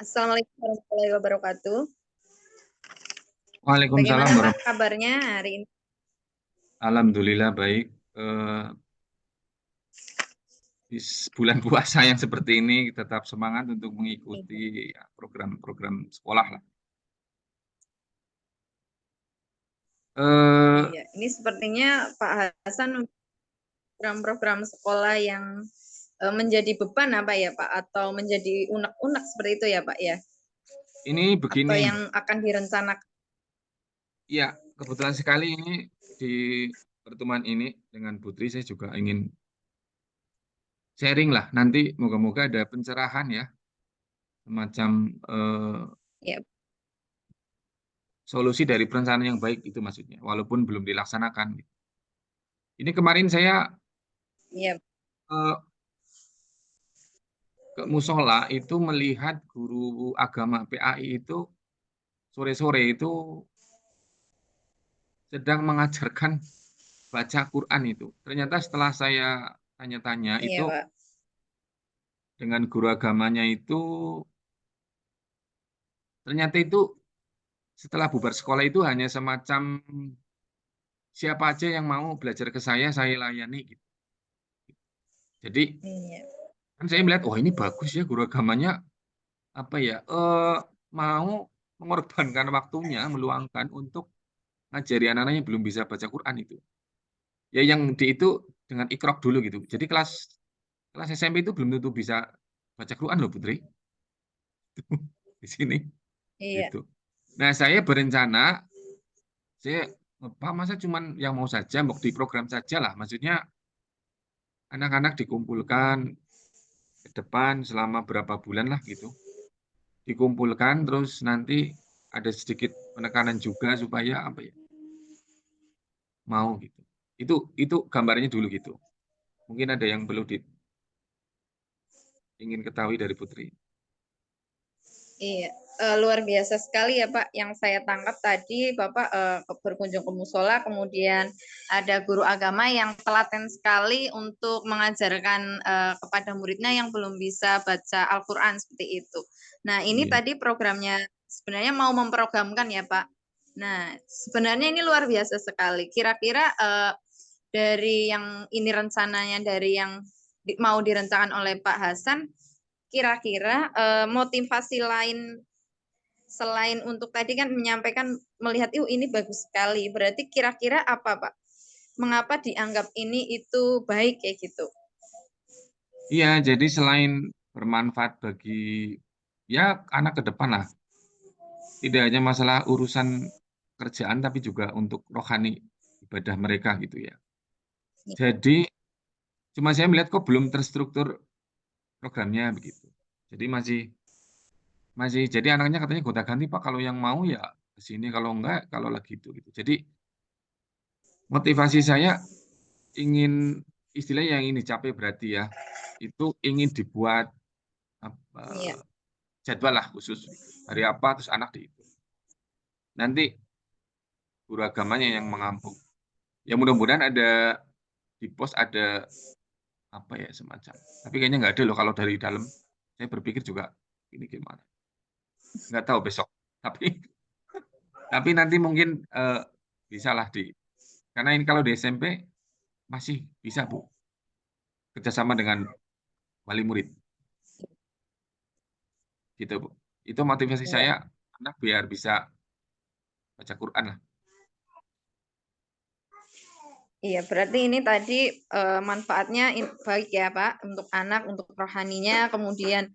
Assalamualaikum warahmatullahi wabarakatuh. Waalaikumsalam Bagaimana Pak warahmatullahi. kabarnya hari ini? Alhamdulillah baik. Di bulan puasa yang seperti ini tetap semangat untuk mengikuti ya, program-program sekolah lah. Eh, Iya, ini sepertinya Pak Hasan program-program sekolah yang menjadi beban apa ya Pak? Atau menjadi unek-unek seperti itu ya Pak ya? ini Atau begini, yang akan direncanakan? ya kebetulan sekali ini di pertemuan ini dengan Putri saya juga ingin sharing lah. Nanti moga-moga ada pencerahan ya, semacam Ya, solusi dari perencanaan yang baik itu maksudnya, walaupun belum dilaksanakan. Ini kemarin saya ya, eh, ke musola itu melihat guru agama PAI itu sore-sore itu sedang mengajarkan baca Quran itu. Ternyata setelah saya tanya-tanya iya itu Pak. dengan guru agamanya itu ternyata itu setelah bubar sekolah itu hanya semacam siapa aja yang mau belajar ke saya layani gitu. Jadi Iya, kan saya melihat oh ini bagus ya guru agamanya apa ya mau mengorbankan waktunya meluangkan untuk ngajari anak-anak yang belum bisa baca Quran itu. Ya yang di itu dengan ikrok dulu gitu. Jadi kelas kelas SMP itu belum tentu bisa baca Quran loh Putri di sini iya, gitu. Nah saya berencana saya Pak masa cuman yang mau saja mau di program saja lah. Maksudnya anak-anak dikumpulkan ke depan selama berapa bulan lah gitu. Dikumpulkan terus nanti ada sedikit penekanan juga supaya apa ya mau gitu. Itu gambarnya dulu gitu. Mungkin ada yang perlu ingin ketahui dari Putri. iya. Luar biasa sekali ya Pak. Yang saya tangkap tadi Bapak berkunjung ke musola, kemudian ada guru agama yang telaten sekali untuk mengajarkan kepada muridnya yang belum bisa baca Al-Quran seperti itu. Nah ini Iya. tadi programnya sebenarnya mau memprogramkan ya Pak. Nah sebenarnya ini luar biasa sekali. Kira-kira dari yang ini rencananya dari yang mau direncanakan oleh Pak Hasan, kira-kira motivasi lain selain untuk tadi kan menyampaikan melihat ini bagus sekali. Berarti kira-kira apa, Pak? Mengapa dianggap ini itu baik kayak gitu? Iya, jadi selain bermanfaat bagi ya anak ke depan lah, tidak hanya masalah urusan kerjaan tapi juga untuk rohani ibadah mereka gitu ya. Jadi cuma saya melihat kok belum terstruktur programnya begitu. Jadi masih masih jadi anaknya katanya gonta-ganti Pak kalau yang mau ya ke sini kalau enggak kalau lagi itu gitu. Jadi motivasi saya ingin istilahnya yang ini capek berarti ya. Itu ingin dibuat apa, Iya, jadwal lah khusus gitu. Hari apa terus anak di itu. Nanti guru agamanya yang mengampu. Ya mudah-mudahan ada di pos ada apa ya semacam. Tapi kayaknya nggak ada loh kalau dari dalam. Saya berpikir juga ini gimana. Nggak tahu besok. Tapi tapi nanti mungkin bisa lah di karena ini kalau di SMP masih bisa Bu kerjasama dengan wali murid gitu Bu. Itu motivasi iya. saya anak biar bisa baca Quran lah. Iya, berarti ini tadi manfaatnya baik ya, Pak, untuk anak, untuk rohaninya. Kemudian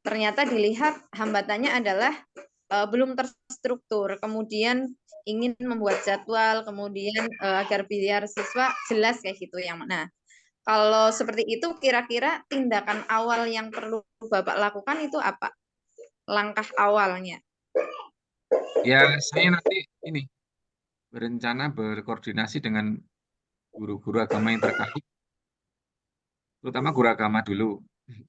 ternyata dilihat hambatannya adalah belum terstruktur. Kemudian ingin membuat jadwal, kemudian agar biar siswa jelas kayak gitu yang mana. Kalau seperti itu, kira-kira tindakan awal yang perlu Bapak lakukan itu apa? Langkah awalnya. Ya saya nanti ini berencana berkoordinasi dengan guru-guru agama yang terkait, terutama guru agama dulu.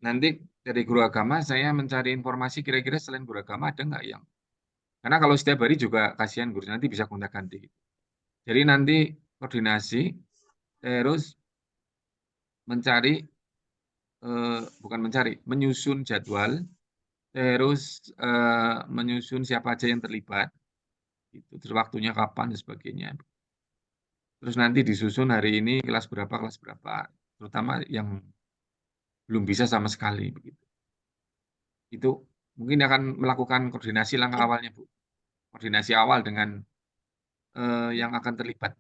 Nanti dari guru agama saya mencari informasi kira-kira selain guru agama ada nggak yang karena kalau setiap hari juga kasihan guru nanti bisa gonta-ganti. Jadi nanti koordinasi terus mencari bukan mencari menyusun jadwal terus menyusun siapa aja yang terlibat, gitu, terus waktunya kapan dan sebagainya. Terus nanti disusun hari ini kelas berapa, terutama yang belum bisa sama sekali, begitu. Itu mungkin akan melakukan koordinasi langkah awalnya, Bu. Koordinasi awal dengan yang akan terlibat.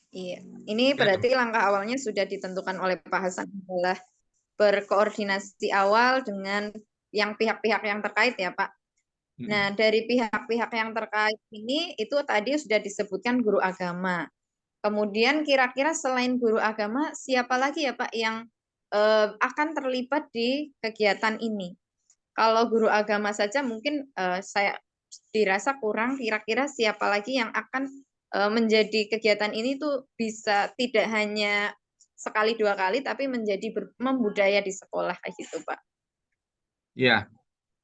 Iya, ini Ya, berarti langkah awalnya sudah ditentukan oleh Pak Hasan adalah berkoordinasi awal dengan yang pihak-pihak yang terkait ya, Pak. Nah, dari pihak-pihak yang terkait ini itu tadi sudah disebutkan guru agama. Kemudian kira-kira selain guru agama, siapa lagi ya Pak yang akan terlibat di kegiatan ini? Kalau guru agama saja mungkin saya dirasa kurang, kira-kira siapa lagi yang akan menjadi kegiatan ini tuh bisa tidak hanya sekali dua kali, tapi menjadi membudaya di sekolah kayak gitu Pak. ya,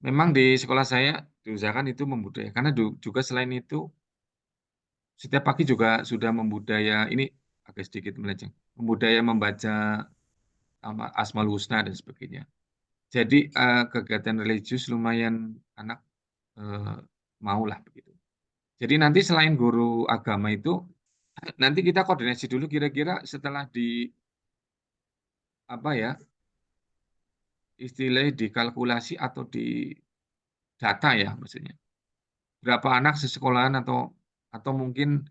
memang di sekolah saya diusahakan itu membudaya, karena juga selain itu setiap pagi juga sudah membudaya, ini agak sedikit melenceng, membudaya membaca Asmaul Husna dan sebagainya. Jadi kegiatan religius lumayan anak eh, maulah begitu. Jadi nanti selain guru agama itu, nanti kita koordinasi dulu kira-kira setelah di apa ya, istilahnya dikalkulasi atau di data ya maksudnya. Berapa anak sesekolahan atau mungkin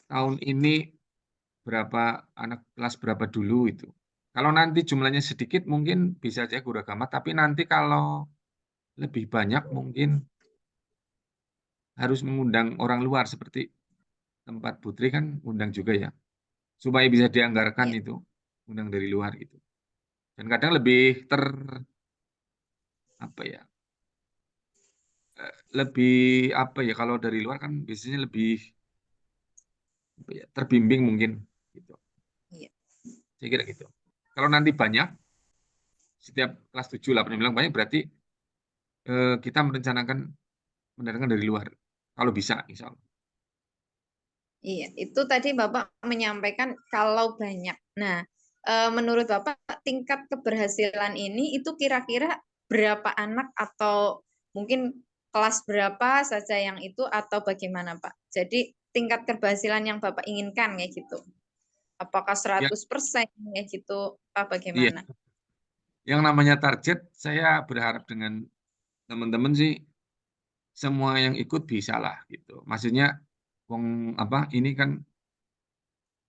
tahun ini berapa anak kelas berapa dulu itu. Kalau nanti jumlahnya sedikit mungkin bisa aja guru agama, tapi nanti kalau lebih banyak mungkin harus mengundang orang luar seperti tempat Putri kan undang juga ya, supaya bisa dianggarkan Ya, itu, undang dari luar gitu. Dan kadang lebih apa ya, lebih apa ya, kalau dari luar kan biasanya lebih apa ya, terbimbing mungkin gitu. iya, Saya kira gitu. Kalau nanti banyak, setiap kelas 7, 8, 9 banyak, berarti kita merencanakan mendatangkan dari luar. Kalau bisa, insya Allah. iya. Itu tadi Bapak menyampaikan kalau banyak. Nah, menurut Bapak tingkat keberhasilan ini itu kira-kira berapa anak atau mungkin kelas berapa saja yang itu atau bagaimana Pak? Jadi tingkat keberhasilan yang Bapak inginkan kayak gitu. Apakah Ya, 100% kayak gitu apa iya. bagaimana? Yang namanya target, saya berharap dengan teman-teman sih semua yang ikut bisa lah gitu. Maksudnya, wong apa ini kan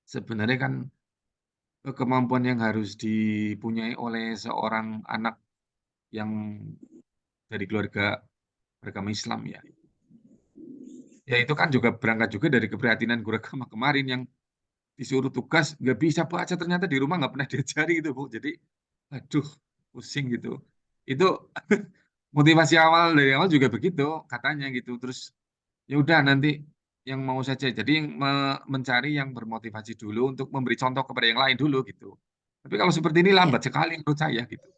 sebenarnya kan kemampuan yang harus dipunyai oleh seorang anak yang dari keluarga beragama Islam ya. Ya itu kan juga berangkat juga dari keprihatinan guru agama kemarin yang disuruh tugas nggak bisa baca, ternyata di rumah nggak pernah diajari gitu Bu. Jadi aduh pusing gitu. Itu motivasi awal dari awal juga begitu katanya gitu. Terus ya udah nanti yang mau saja. Jadi mencari yang bermotivasi dulu untuk memberi contoh kepada yang lain dulu gitu. Tapi kalau seperti ini Ya, lambat sekali menurut saya gitu.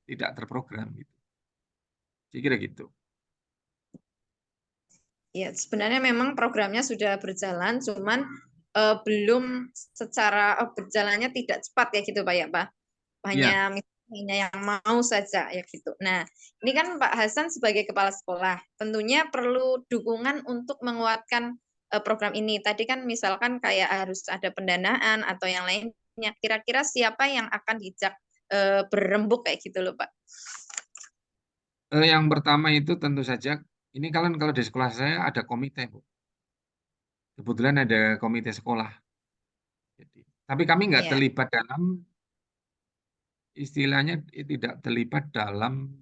Tidak terprogram gitu. Saya kira gitu. ya sebenarnya memang programnya sudah berjalan, cuman belum secara berjalannya tidak cepat ya gitu Pak ya Pak. Iya, Hanya yang mau saja ya gitu. Nah, ini kan Pak Hasan sebagai kepala sekolah tentunya perlu dukungan untuk menguatkan program ini. Tadi kan misalkan kayak harus ada pendanaan atau yang lainnya. Kira-kira siapa yang akan dijak berembuk kayak gitu loh Pak? yang pertama itu tentu saja ini kalau di sekolah saya ada komite Bu. Kebetulan ada komite sekolah. Jadi, tapi kami nggak Iya. terlibat dalam istilahnya tidak terlibat dalam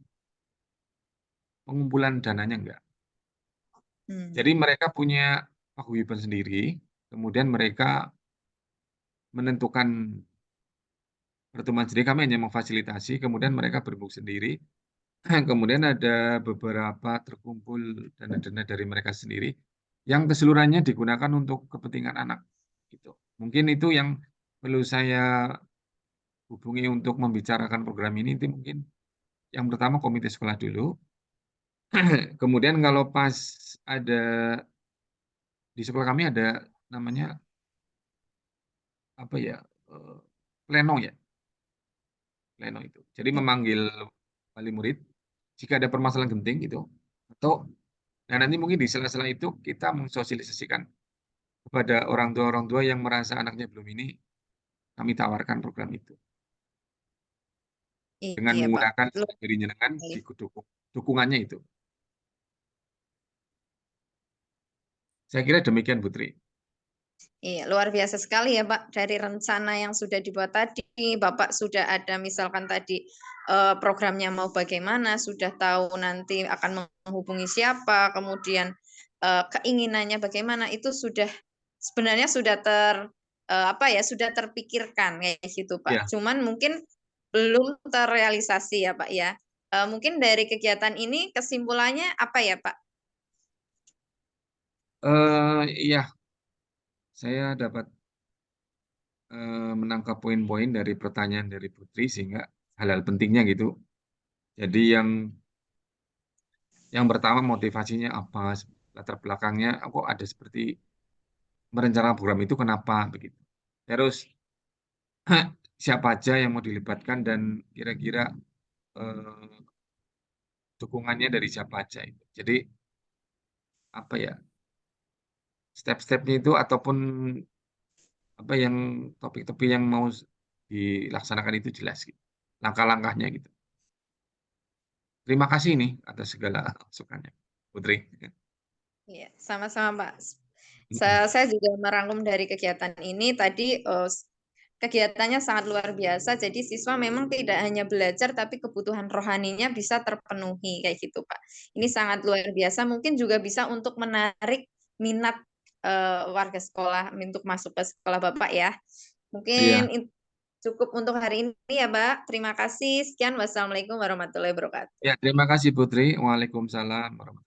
pengumpulan dananya enggak. Jadi Hmm. mereka punya paguyuban sendiri, kemudian mereka menentukan pertemuan sendiri, kami hanya memfasilitasi, kemudian mereka berembuk sendiri, kemudian ada beberapa terkumpul dana-dana dari mereka sendiri, yang keseluruhannya digunakan untuk kepentingan anak. Gitu. Mungkin itu yang perlu saya hubungi untuk membicarakan program ini, itu mungkin yang pertama komite sekolah dulu, kemudian kalau pas ada di sekolah kami ada namanya apa ya, pleno ya. pleno itu. Jadi memanggil wali murid jika ada permasalahan genting gitu, atau nah nanti mungkin di sela-sela itu kita mensosialisasikan kepada orang tua yang merasa anaknya belum ini, kami tawarkan program itu dengan Iya, Pak. menggunakan Luar silang jenengan sekali. di dukungannya itu. Saya kira demikian, Putri. Iya, luar biasa sekali ya, Pak. Dari rencana yang sudah dibuat tadi, Bapak sudah ada misalkan tadi programnya mau bagaimana, sudah tahu nanti akan menghubungi siapa, kemudian keinginannya bagaimana, itu sudah sebenarnya sudah apa ya, sudah terpikirkan kayak gitu, Pak. Ya, Cuman mungkin belum terrealisasi ya, Pak ya. Mungkin dari kegiatan ini kesimpulannya apa ya, Pak? iya, saya dapat menangkap poin-poin dari pertanyaan dari Putri sehingga hal-hal pentingnya gitu. Jadi yang pertama motivasinya apa, latar belakangnya, kok ada seperti merencanakan program itu kenapa begitu. Terus siapa aja yang mau dilibatkan dan kira-kira eh, dukungannya dari siapa aja itu. Jadi apa ya, step-stepnya itu ataupun apa yang topik-topik yang mau dilaksanakan itu jelas gitu. Langkah-langkahnya gitu. Terima kasih nih atas segala masukannya, Putri. Iya, sama-sama, Pak. Saya juga merangkum dari kegiatan ini tadi kegiatannya sangat luar biasa. Jadi siswa memang tidak hanya belajar tapi kebutuhan rohaninya bisa terpenuhi kayak gitu, Pak. Ini sangat luar biasa. Mungkin juga bisa untuk menarik minat warga sekolah untuk masuk ke sekolah Bapak ya. Mungkin Iya, cukup untuk hari ini ya, Pak. Terima kasih. Sekian. Wassalamualaikum warahmatullahi wabarakatuh. ya terima kasih Putri. Waalaikumsalam warahmatullahi wabarakatuh.